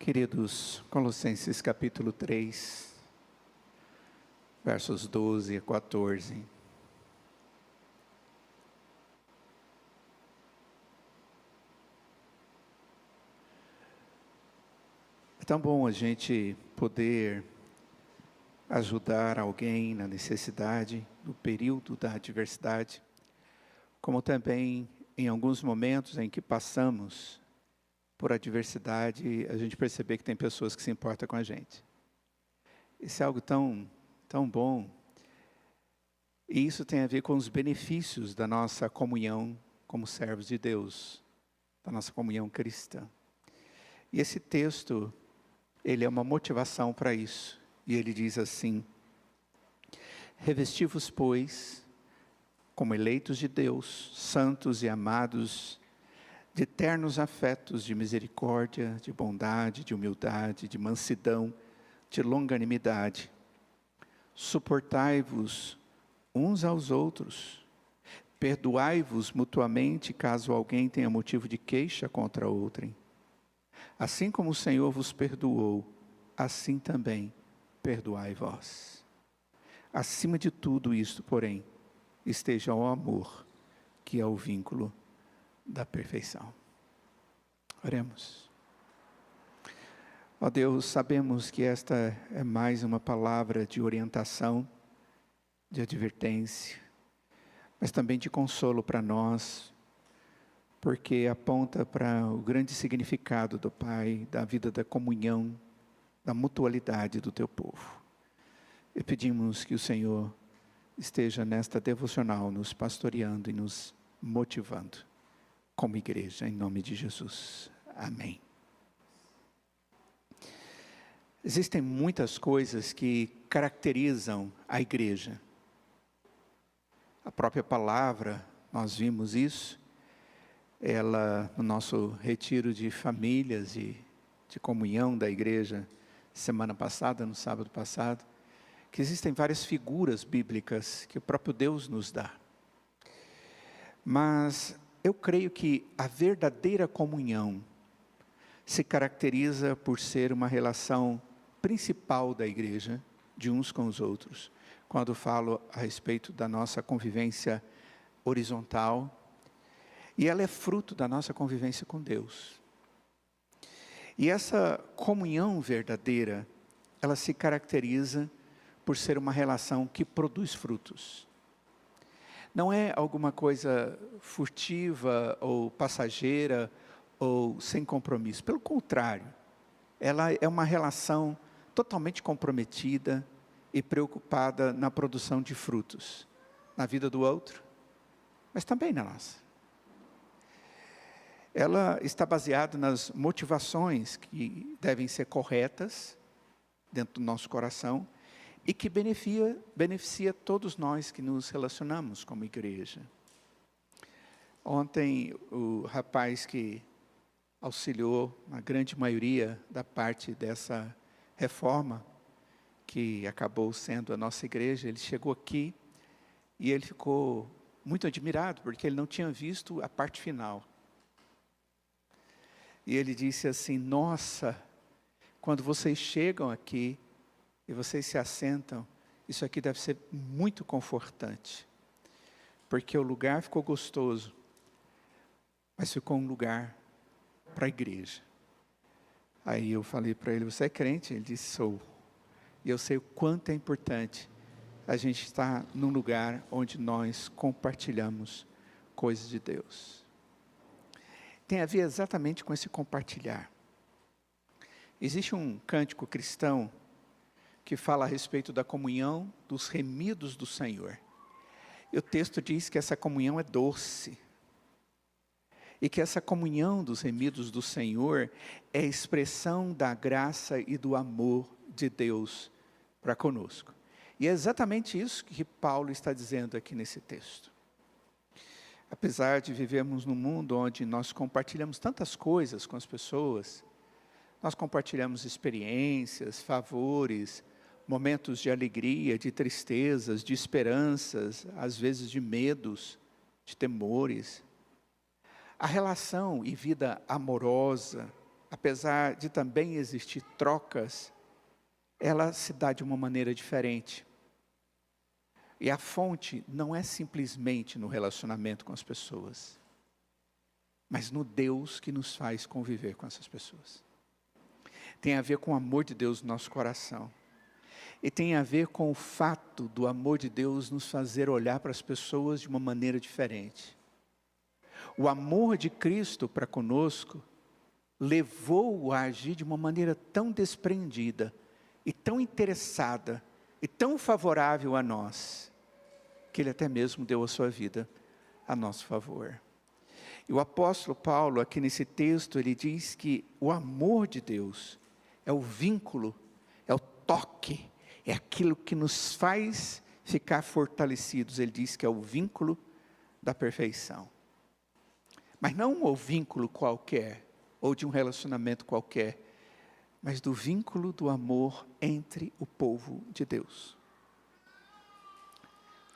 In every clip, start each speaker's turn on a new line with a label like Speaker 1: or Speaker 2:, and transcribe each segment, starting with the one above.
Speaker 1: Queridos, Colossenses capítulo 3, versos 12 a 14. É tão bom a gente poder ajudar alguém na necessidade, no período da adversidade, como também em alguns momentos em que passamos por adversidade, a gente perceber que tem pessoas que se importam com a gente. Isso é algo tão bom. E isso tem a ver com os benefícios da nossa comunhão como servos de Deus, da nossa comunhão cristã. E esse texto, ele é uma motivação para isso. E ele diz assim: revesti-vos, pois, como eleitos de Deus, santos e amados, de ternos afetos de misericórdia, de bondade, de humildade, de mansidão, de longanimidade. Suportai-vos uns aos outros, perdoai-vos mutuamente, caso alguém tenha motivo de queixa contra outrem. Assim como o Senhor vos perdoou, assim também perdoai vós. Acima de tudo isto, porém, esteja o amor, que é o vínculo da perfeição. Oremos. Ó Deus, sabemos que esta é mais uma palavra de orientação, de advertência, mas também de consolo para nós, porque aponta para o grande significado do Pai, da vida da comunhão, da mutualidade do Teu povo. E pedimos que o Senhor esteja nesta devocional nos pastoreando e nos motivando como igreja, em nome de Jesus. Amém. Existem muitas coisas que caracterizam a igreja. A própria palavra, nós vimos isso, ela, no nosso retiro de famílias e de comunhão da igreja, semana passada, no sábado passado, que existem várias figuras bíblicas que o próprio Deus nos dá. Mas eu creio que a verdadeira comunhão se caracteriza por ser uma relação principal da igreja, de uns com os outros. Quando falo a respeito da nossa convivência horizontal, e ela é fruto da nossa convivência com Deus. E essa comunhão verdadeira, ela se caracteriza por ser uma relação que produz frutos. Não é alguma coisa furtiva ou passageira ou sem compromisso. Pelo contrário, ela é uma relação totalmente comprometida e preocupada na produção de frutos. Na vida do outro, mas também na nossa. Ela está baseada nas motivações que devem ser corretas dentro do nosso coração e que beneficia todos nós que nos relacionamos como igreja. Ontem, o rapaz que auxiliou a grande maioria da parte dessa reforma, que acabou sendo a nossa igreja, ele chegou aqui e ele ficou muito admirado, porque ele não tinha visto a parte final. E ele disse assim: nossa, quando vocês chegam aqui, e vocês se assentam, isso aqui deve ser muito confortante, porque o lugar ficou gostoso, mas ficou um lugar para a igreja. Aí eu falei para ele: você é crente? Ele disse: sou. E eu sei o quanto é importante a gente estar num lugar onde nós compartilhamos coisas de Deus. Tem a ver exatamente com esse compartilhar. Existe um cântico cristão que fala a respeito da comunhão dos remidos do Senhor. E o texto diz que essa comunhão é doce. E que essa comunhão dos remidos do Senhor é a expressão da graça e do amor de Deus para conosco. E é exatamente isso que Paulo está dizendo aqui nesse texto. Apesar de vivermos num mundo onde nós compartilhamos tantas coisas com as pessoas, nós compartilhamos experiências, favores, momentos de alegria, de tristezas, de esperanças, às vezes de medos, de temores. A relação e vida amorosa, apesar de também existir trocas, ela se dá de uma maneira diferente. E a fonte não é simplesmente no relacionamento com as pessoas, mas no Deus que nos faz conviver com essas pessoas. Tem a ver com o amor de Deus no nosso coração. E tem a ver com o fato do amor de Deus nos fazer olhar para as pessoas de uma maneira diferente. O amor de Cristo para conosco levou-o a agir de uma maneira tão desprendida, e tão interessada, e tão favorável a nós, que Ele até mesmo deu a sua vida a nosso favor. E o apóstolo Paulo, aqui nesse texto, ele diz que o amor de Deus é o vínculo, é o toque, é aquilo que nos faz ficar fortalecidos. Ele diz que é o vínculo da perfeição. Mas não o vínculo qualquer, ou de um relacionamento qualquer, mas do vínculo do amor entre o povo de Deus.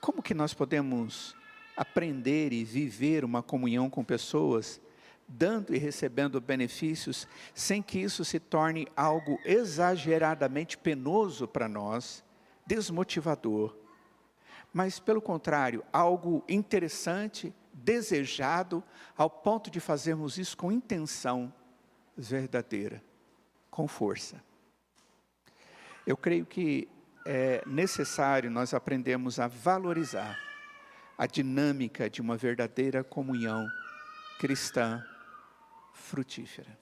Speaker 1: Como que nós podemos aprender e viver uma comunhão com pessoas, dando e recebendo benefícios, sem que isso se torne algo exageradamente penoso para nós, desmotivador, mas pelo contrário, algo interessante, desejado, ao ponto de fazermos isso com intenção verdadeira, com força. Eu creio que é necessário nós aprendermos a valorizar a dinâmica de uma verdadeira comunhão cristã frutífera.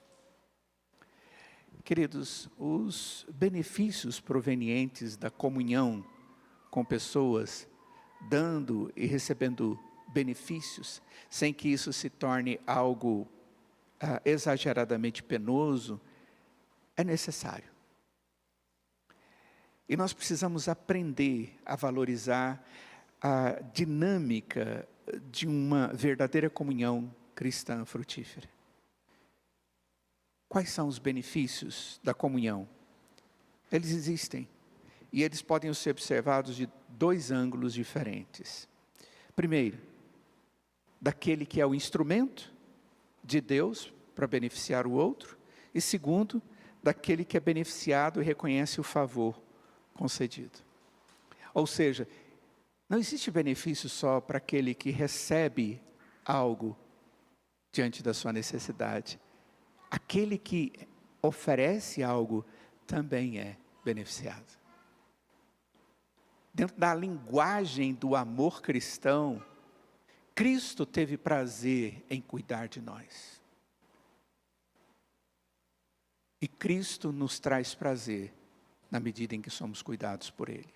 Speaker 1: Queridos, os benefícios provenientes da comunhão com pessoas, dando e recebendo benefícios, sem que isso se torne algo exageradamente penoso, é necessário. E nós precisamos aprender a valorizar a dinâmica de uma verdadeira comunhão cristã frutífera. Quais são os benefícios da comunhão? Eles existem, e eles podem ser observados de dois ângulos diferentes. Primeiro, daquele que é o instrumento de Deus para beneficiar o outro, e segundo, daquele que é beneficiado e reconhece o favor concedido. Ou seja, não existe benefício só para aquele que recebe algo diante da sua necessidade. Aquele que oferece algo também é beneficiado. Dentro da linguagem do amor cristão, Cristo teve prazer em cuidar de nós. E Cristo nos traz prazer na medida em que somos cuidados por Ele.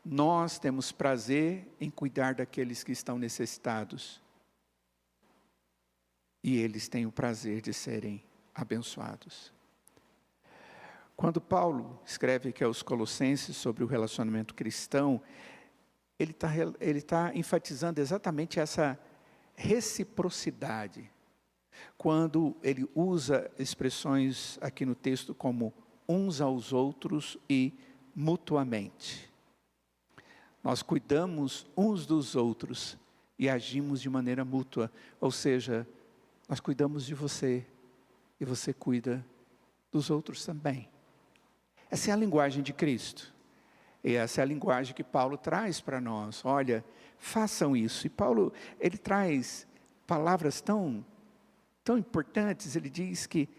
Speaker 1: Nós temos prazer em cuidar daqueles que estão necessitados. E eles têm o prazer de serem abençoados. Quando Paulo escreve aqui aos Colossenses sobre o relacionamento cristão, ele está enfatizando exatamente essa reciprocidade. Quando ele usa expressões aqui no texto como uns aos outros e mutuamente. Nós cuidamos uns dos outros e agimos de maneira mútua, ou seja, nós cuidamos de você e você cuida dos outros também. Essa é a linguagem de Cristo. E essa é a linguagem que Paulo traz para nós. Olha, façam isso. E Paulo, ele traz palavras tão importantes. Ele diz que,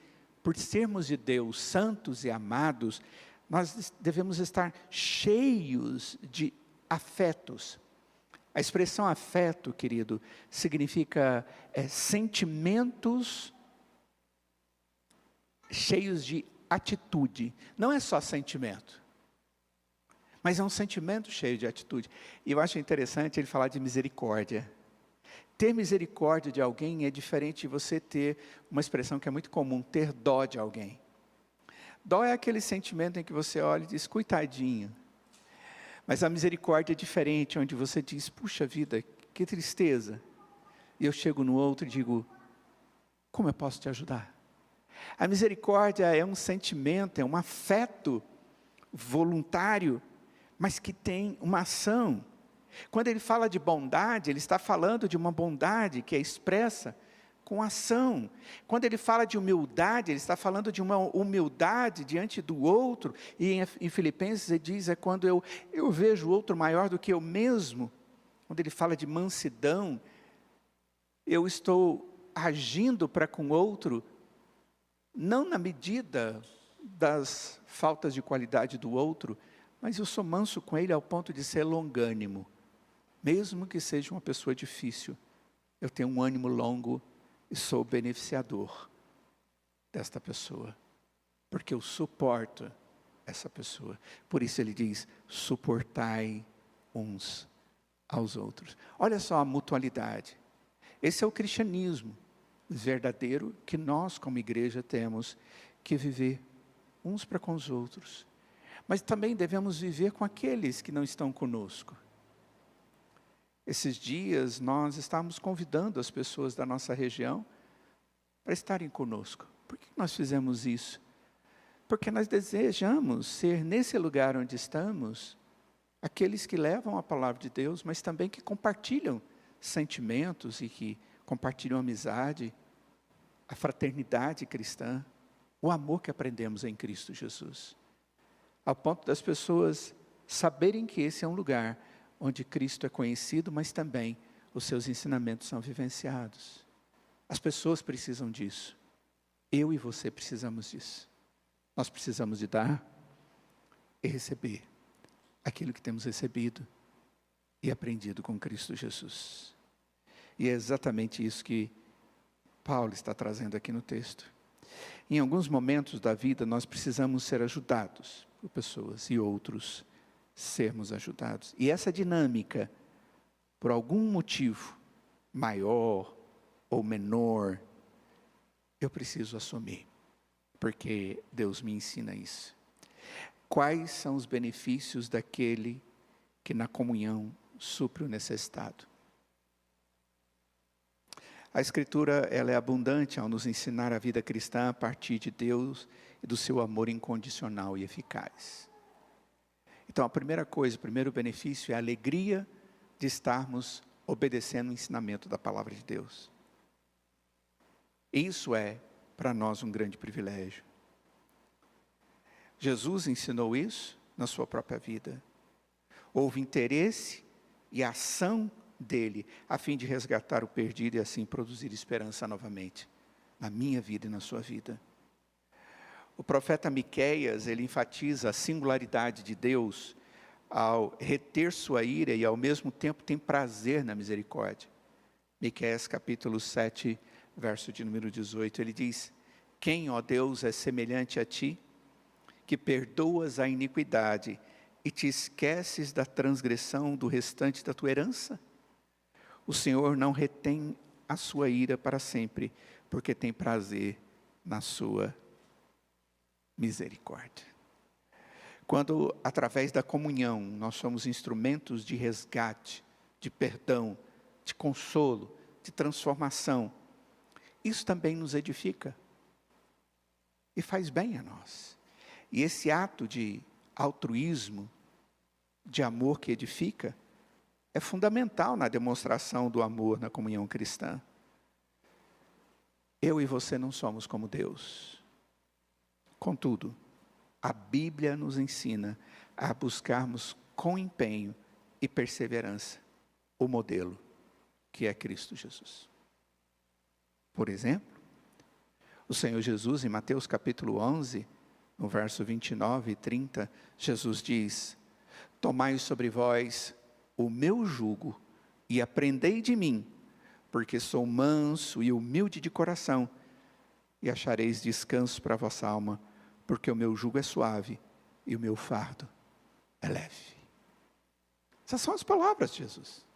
Speaker 1: por sermos de Deus santos e amados, nós devemos estar cheios de afetos. A expressão afeto, querido, significa sentimentos cheios de atitude. Não é só sentimento, mas é um sentimento cheio de atitude. E eu acho interessante ele falar de misericórdia. Ter misericórdia de alguém é diferente de você ter uma expressão que é muito comum, ter dó de alguém. Dó é aquele sentimento em que você olha e diz, coitadinho. Mas a misericórdia é diferente, onde você diz, puxa vida, que tristeza. E eu chego no outro e digo, como eu posso te ajudar? A misericórdia é um sentimento, é um afeto voluntário, mas que tem uma ação. Quando ele fala de bondade, ele está falando de uma bondade que é expressa com ação. Quando ele fala de humildade, ele está falando de uma humildade diante do outro. E em Filipenses ele diz, é quando eu vejo o outro maior do que eu mesmo. Quando ele fala de mansidão, eu estou agindo para com o outro, não na medida das faltas de qualidade do outro, mas eu sou manso com ele ao ponto de ser longânimo. Mesmo que seja uma pessoa difícil, eu tenho um ânimo longo e sou beneficiador desta pessoa, porque eu suporto essa pessoa. Por isso ele diz, suportai uns aos outros. Olha só a mutualidade. Esse é o cristianismo verdadeiro que nós como igreja temos que viver uns para com os outros. Mas também devemos viver com aqueles que não estão conosco. Esses dias nós estávamos convidando as pessoas da nossa região para estarem conosco. Por que nós fizemos isso? Porque nós desejamos ser nesse lugar onde estamos, aqueles que levam a palavra de Deus, mas também que compartilham sentimentos e que compartilham amizade, a fraternidade cristã, o amor que aprendemos em Cristo Jesus. Ao ponto das pessoas saberem que esse é um lugar onde Cristo é conhecido, mas também os seus ensinamentos são vivenciados. As pessoas precisam disso. Eu e você precisamos disso. Nós precisamos de dar e receber aquilo que temos recebido e aprendido com Cristo Jesus. E é exatamente isso que Paulo está trazendo aqui no texto. Em alguns momentos da vida nós precisamos ser ajudados por pessoas e outros sermos ajudados. E essa dinâmica, por algum motivo maior ou menor, eu preciso assumir, porque Deus me ensina isso. Quais são os benefícios daquele que na comunhão supre o necessitado? A Escritura ela é abundante ao nos ensinar a vida cristã a partir de Deus e do seu amor incondicional e eficaz. Então, a primeira coisa, o primeiro benefício é a alegria de estarmos obedecendo o ensinamento da palavra de Deus. Isso é, para nós, um grande privilégio. Jesus ensinou isso na sua própria vida. Houve interesse e ação dele, a fim de resgatar o perdido e assim produzir esperança novamente, na minha vida e na sua vida. O profeta Miqueias, ele enfatiza a singularidade de Deus ao reter sua ira e ao mesmo tempo tem prazer na misericórdia. Miqueias capítulo 7, verso de número 18, ele diz, quem, ó Deus, é semelhante a ti, que perdoas a iniquidade e te esqueces da transgressão do restante da tua herança? O Senhor não retém a sua ira para sempre, porque tem prazer na sua misericórdia. Quando, através da comunhão, nós somos instrumentos de resgate, de perdão, de consolo, de transformação, isso também nos edifica e faz bem a nós. E esse ato de altruísmo, de amor que edifica, é fundamental na demonstração do amor na comunhão cristã. Eu e você não somos como Deus. Contudo, a Bíblia nos ensina a buscarmos com empenho e perseverança o modelo que é Cristo Jesus. Por exemplo, o Senhor Jesus, em Mateus capítulo 11, no verso 29 e 30, Jesus diz, tomai sobre vós o meu jugo e aprendei de mim, porque sou manso e humilde de coração, e achareis descanso para a vossa alma, porque o meu jugo é suave e o meu fardo é leve. Essas são as palavras de Jesus.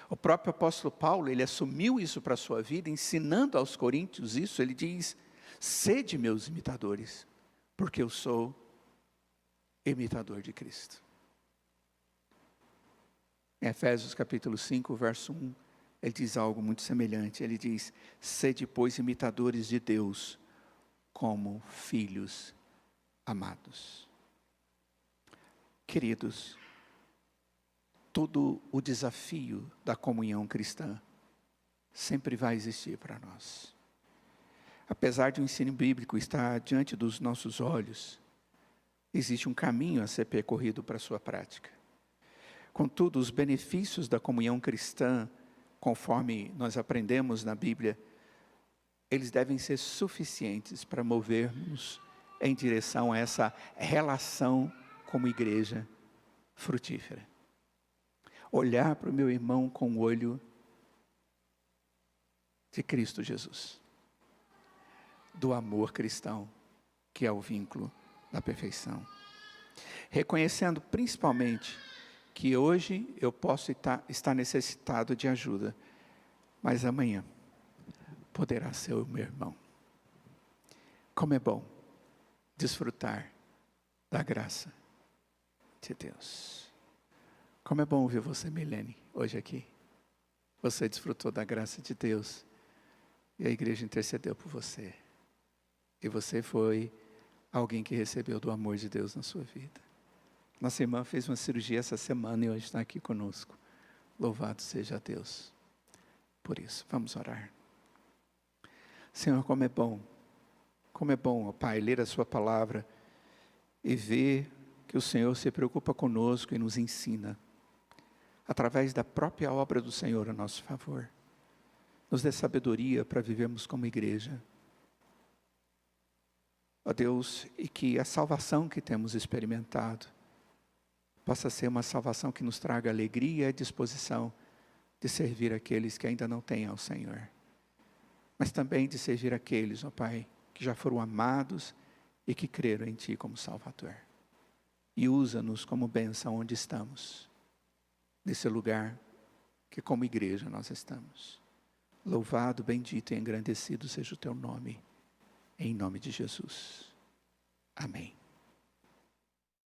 Speaker 1: O próprio apóstolo Paulo, ele assumiu isso para a sua vida, ensinando aos coríntios isso, ele diz, sede meus imitadores, porque eu sou imitador de Cristo. Em Efésios capítulo 5, verso 1, ele diz algo muito semelhante, ele diz, sede pois imitadores de Deus, como filhos amados. Queridos, todo o desafio da comunhão cristã sempre vai existir para nós. Apesar de o ensino bíblico estar diante dos nossos olhos, existe um caminho a ser percorrido para a sua prática. Contudo, os benefícios da comunhão cristã, conforme nós aprendemos na Bíblia, eles devem ser suficientes para movermos em direção a essa relação como igreja frutífera. Olhar para o meu irmão com o olho de Cristo Jesus, do amor cristão, que é o vínculo da perfeição. Reconhecendo principalmente que hoje eu posso estar necessitado de ajuda, mas amanhã poderá ser o meu irmão. Como é bom desfrutar da graça de Deus. Como é bom ver você, Milene, hoje aqui. Você desfrutou da graça de Deus e a igreja intercedeu por você. E você foi alguém que recebeu do amor de Deus na sua vida. Nossa irmã fez uma cirurgia essa semana e hoje está aqui conosco. Louvado seja Deus por isso. Vamos orar. Senhor, como é bom, ó Pai, ler a sua palavra e ver que o Senhor se preocupa conosco e nos ensina, através da própria obra do Senhor a nosso favor. Nos dê sabedoria para vivermos como igreja. Ó Deus, e que a salvação que temos experimentado possa ser uma salvação que nos traga alegria e disposição de servir aqueles que ainda não têm ao Senhor. Mas também de servir aqueles, ó Pai, que já foram amados e que creram em Ti como Salvador. E usa-nos como bênção onde estamos, nesse lugar que como igreja nós estamos. Louvado, bendito e engrandecido seja o Teu nome, em nome de Jesus. Amém.